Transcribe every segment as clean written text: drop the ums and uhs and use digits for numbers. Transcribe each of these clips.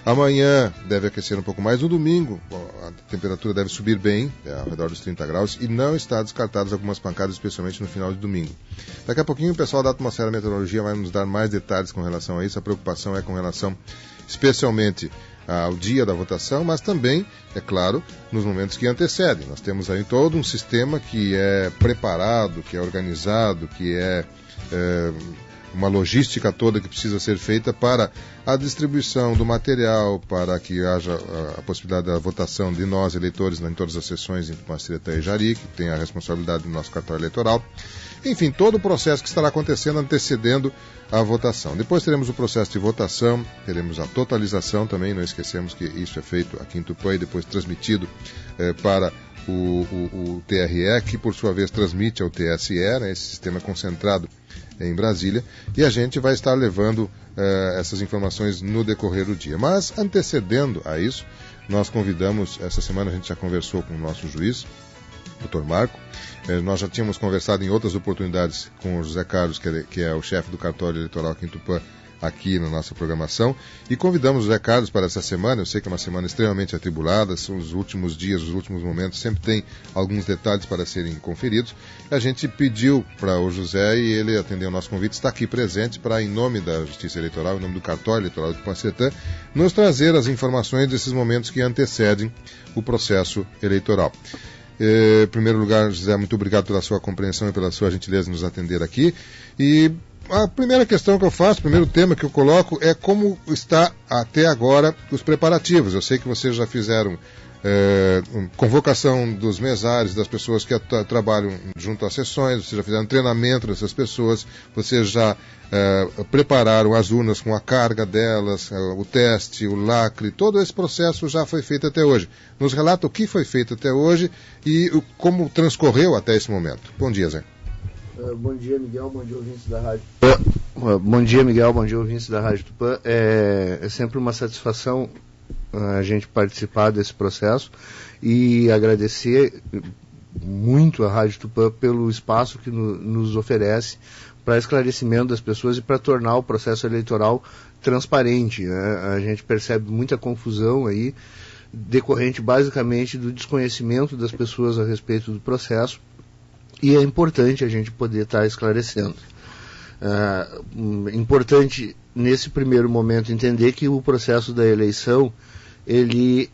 Amanhã deve aquecer um pouco mais. No domingo, a temperatura deve subir bem, ao redor dos 30 graus, e não está descartadas algumas pancadas, especialmente no final de domingo. Daqui a pouquinho o pessoal da Atmosfera e Meteorologia vai nos dar mais detalhes com relação a isso. A preocupação é com relação, especialmente, ao dia da votação, mas também, é claro, nos momentos que antecedem. Nós temos aí todo um sistema que é preparado, que é organizado, que é uma logística toda que precisa ser feita para a distribuição do material, para que haja a possibilidade da votação de nós, eleitores, em todas as sessões em Tupanciretã e Jari, que tem a responsabilidade do nosso cartório eleitoral. Enfim, todo o processo que estará acontecendo antecedendo a votação. Depois teremos o processo de votação, teremos a totalização também, não esquecemos que isso é feito aqui em Tupã e depois transmitido para o TRE, que por sua vez transmite ao TSE, né, esse sistema concentrado em Brasília, e a gente vai estar levando essas informações no decorrer do dia. Mas antecedendo a isso, nós convidamos, essa semana a gente já conversou com o nosso juiz, Dr. Marco. Nós já tínhamos conversado em outras oportunidades com o José Carlos, que é o chefe do cartório eleitoral aqui em Tupã, aqui na nossa programação, e convidamos o José Carlos para essa semana. Eu sei que é uma semana extremamente atribulada, são os últimos dias, os últimos momentos, sempre tem alguns detalhes para serem conferidos. A gente pediu para o José, e ele atendeu o nosso convite, está aqui presente para, em nome da Justiça Eleitoral, em nome do cartório eleitoral de Tupanciretã, nos trazer as informações desses momentos que antecedem o processo eleitoral. Em primeiro lugar, José, muito obrigado pela sua compreensão e pela sua gentileza em nos atender aqui. E a primeira questão que eu faço, o primeiro tema que eu coloco é como está até agora os preparativos. Eu sei que vocês já fizeram convocação dos mesários, das pessoas que trabalham junto às sessões, vocês já fizeram treinamento dessas pessoas, vocês já prepararam as urnas com a carga delas, o teste, o lacre, todo esse processo já foi feito até hoje. Nos relata o que foi feito até hoje e como transcorreu até esse momento. Bom dia, Zé. Bom dia, Miguel, bom dia, ouvintes da Rádio Tupã. Bom dia, Miguel, bom dia, ouvintes da Rádio Tupã. É sempre uma satisfação a gente participar desse processo e agradecer muito a Rádio Tupã pelo espaço que nos oferece para esclarecimento das pessoas e para tornar o processo eleitoral transparente, né? A gente percebe muita confusão aí, decorrente basicamente do desconhecimento das pessoas a respeito do processo, e é importante a gente poder estar esclarecendo. Importante, nesse primeiro momento, entender que o processo da eleição, ele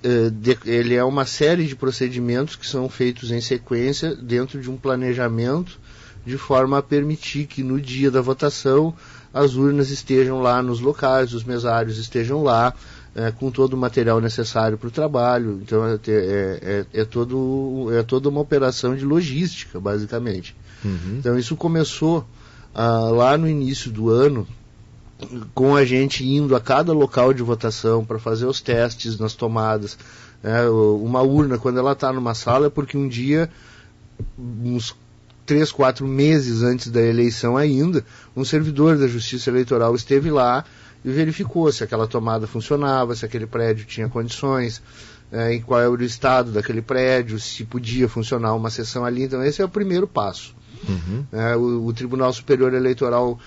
é uma série de procedimentos que são feitos em sequência dentro de um planejamento, de forma a permitir que no dia da votação as urnas estejam lá nos locais, os mesários estejam lá, com todo o material necessário para o trabalho. Então é toda uma operação de logística, basicamente. Uhum. Então isso começou lá no início do ano, com a gente indo a cada local de votação para fazer os testes nas tomadas. Uma urna, quando ela está numa sala, é porque um dia, uns 3, 4 meses antes da eleição ainda, um servidor da Justiça Eleitoral esteve lá e verificou se aquela tomada funcionava, se aquele prédio tinha condições, em qual era o estado daquele prédio, se podia funcionar uma sessão ali. Então esse é o primeiro passo. Uhum. O Tribunal Superior Eleitoral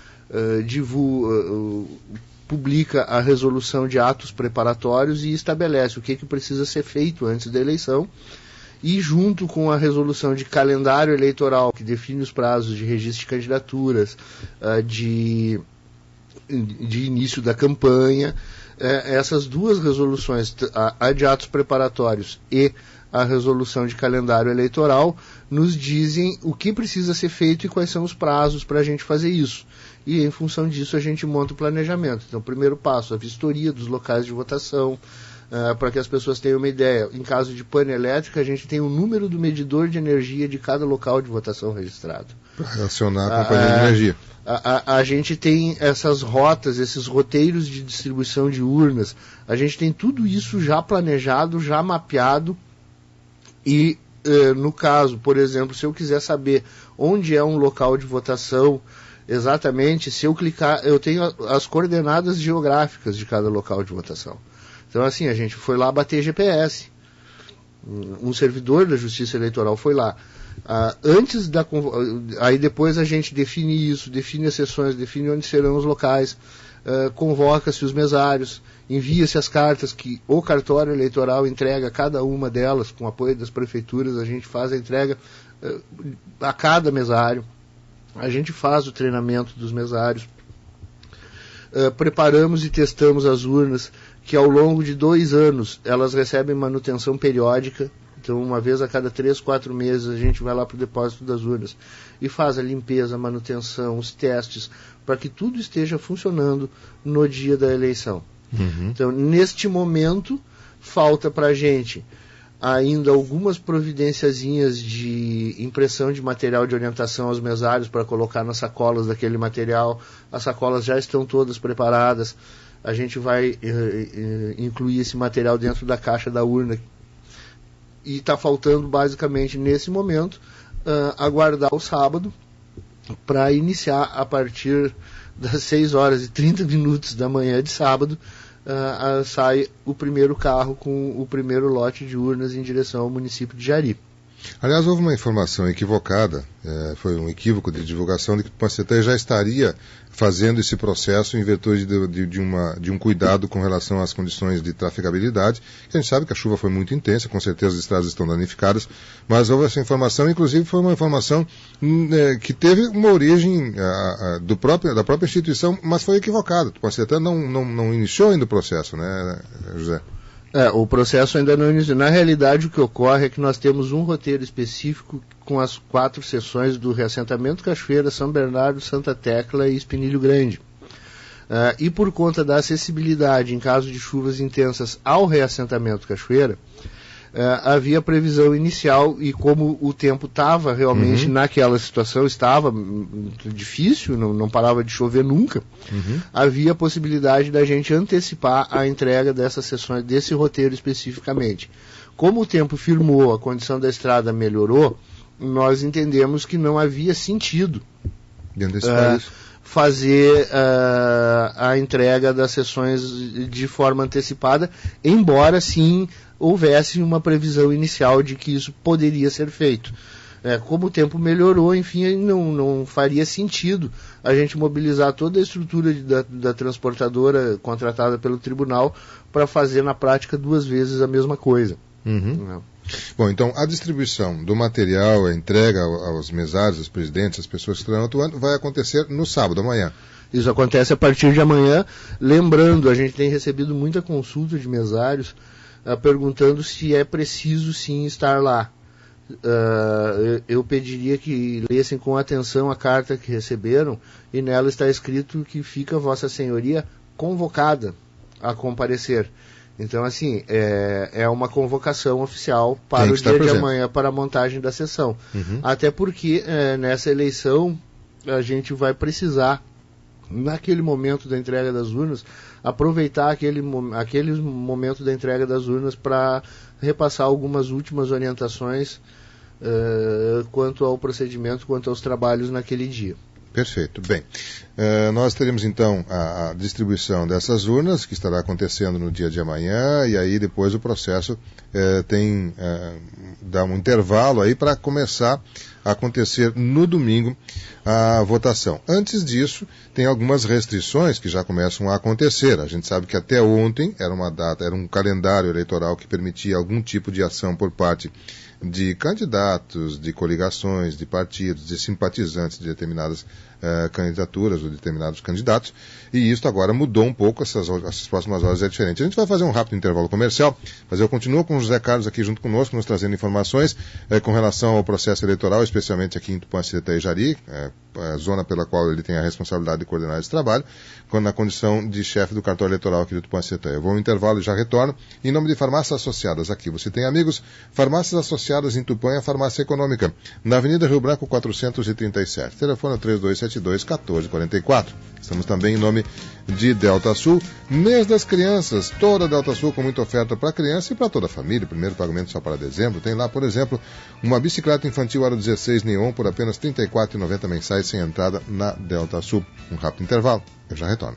publica a resolução de atos preparatórios e estabelece o que precisa ser feito antes da eleição, e junto com a resolução de calendário eleitoral, que define os prazos de registro de candidaturas, de início da campanha, essas duas resoluções, a de atos preparatórios e a resolução de calendário eleitoral, nos dizem o que precisa ser feito e quais são os prazos para a gente fazer isso. E em função disso a gente monta o planejamento. Então, o primeiro passo, a vistoria dos locais de votação, para que as pessoas tenham uma ideia. Em caso de pane elétrica, a gente tem o número do medidor de energia de cada local de votação registrado. Para relacionar a companhia de energia. A gente tem essas rotas, esses roteiros de distribuição de urnas. A gente tem tudo isso já planejado, já mapeado. E, no caso, por exemplo, se eu quiser saber onde é um local de votação exatamente, se eu clicar, eu tenho as coordenadas geográficas de cada local de votação. Então, assim, a gente foi lá bater GPS. Um servidor da Justiça Eleitoral foi lá. Aí depois a gente define isso, define as sessões, define onde serão os locais. convoca-se os mesários, envia-se as cartas que o cartório eleitoral entrega a cada uma delas, com apoio das prefeituras, a gente faz a entrega a cada mesário, a gente faz o treinamento dos mesários, preparamos e testamos as urnas, que ao longo de 2 anos elas recebem manutenção periódica. Então, uma vez a cada 3, 4 meses, a gente vai lá para o depósito das urnas e faz a limpeza, a manutenção, os testes, para que tudo esteja funcionando no dia da eleição. Uhum. Então, neste momento, falta para a gente ainda algumas providenciazinhas de impressão de material de orientação aos mesários para colocar nas sacolas daquele material. As sacolas já estão todas preparadas. A gente vai incluir esse material dentro da caixa da urna. E está faltando, basicamente, nesse momento, aguardar o sábado para iniciar a partir das 6h30 da manhã de sábado, sai o primeiro carro com o primeiro lote de urnas em direção ao município de Jari. Aliás, houve uma informação equivocada, foi um equívoco de divulgação de que o Tupã-Secretaria já estaria fazendo esse processo em virtude de um cuidado com relação às condições de trafegabilidade, que a gente sabe que a chuva foi muito intensa, com certeza as estradas estão danificadas, mas houve essa informação, inclusive foi uma informação que teve uma origem da própria instituição, mas foi equivocada. O Tupã-Secretaria não iniciou ainda o processo, né, José? O processo ainda não iniciou. Na realidade, o que ocorre é que nós temos um roteiro específico com as 4 sessões do reassentamento Cachoeira, São Bernardo, Santa Tecla e Espinilho Grande. E por conta da acessibilidade em caso de chuvas intensas ao reassentamento Cachoeira, havia previsão inicial, e como o tempo estava realmente naquela situação, estava difícil, não parava de chover nunca, havia a possibilidade da gente antecipar a entrega dessas sessões, desse roteiro especificamente. Como o tempo firmou, a condição da estrada melhorou, nós entendemos que não havia sentido fazer a entrega das sessões de forma antecipada, embora sim houvesse uma previsão inicial de que isso poderia ser feito. Como o tempo melhorou, enfim, não faria sentido a gente mobilizar toda a estrutura da transportadora contratada pelo tribunal para fazer na prática 2 vezes a mesma coisa. Bom, então a distribuição do material, a entrega aos mesários, aos presidentes, às pessoas que estão atuando, vai acontecer no sábado, amanhã. Isso acontece a partir de amanhã. Lembrando, a gente tem recebido muita consulta de mesários perguntando se é preciso sim estar lá. Eu pediria que lessem com atenção a carta que receberam, e nela está escrito que fica Vossa Senhoria convocada a comparecer. Então, assim, é uma convocação oficial para o dia de amanhã, para a montagem da sessão. Até porque nessa eleição a gente vai precisar, naquele momento da entrega das urnas, aproveitar aquele momento da entrega das urnas para repassar algumas últimas orientações quanto ao procedimento, quanto aos trabalhos naquele dia. Perfeito. Bem, nós teremos então a distribuição dessas urnas, que estará acontecendo no dia de amanhã, e aí depois o processo dá um intervalo aí para começar a acontecer no domingo a votação. Antes disso, tem algumas restrições que já começam a acontecer. A gente sabe que até ontem era um calendário eleitoral que permitia algum tipo de ação por parte de candidatos, de coligações, de partidos, de simpatizantes de determinadas candidaturas ou determinados candidatos, e isso agora mudou um pouco, essas próximas horas é diferente. A gente vai fazer um rápido intervalo comercial, mas eu continuo com o José Carlos aqui junto conosco, nos trazendo informações com relação ao processo eleitoral, especialmente aqui em Tupã-Secretaria e Jari, a zona pela qual ele tem a responsabilidade de coordenar esse trabalho, na condição de chefe do cartório eleitoral aqui do Tupã-Secretaria. Eu vou ao intervalo e já retorno. Em nome de Farmácias Associadas, aqui você tem amigos, Farmácias Associadas em Tupã, a farmácia econômica, na Avenida Rio Branco 437. Telefone 3272-1444. Estamos também em nome de Delta Sul, mês das crianças, toda Delta Sul com muita oferta para criança e para toda a família. Primeiro pagamento só para dezembro. Tem lá, por exemplo, uma bicicleta infantil aro 16 Neon por apenas R$ 34,90 mensais sem entrada na Delta Sul. Um rápido intervalo, eu já retorno.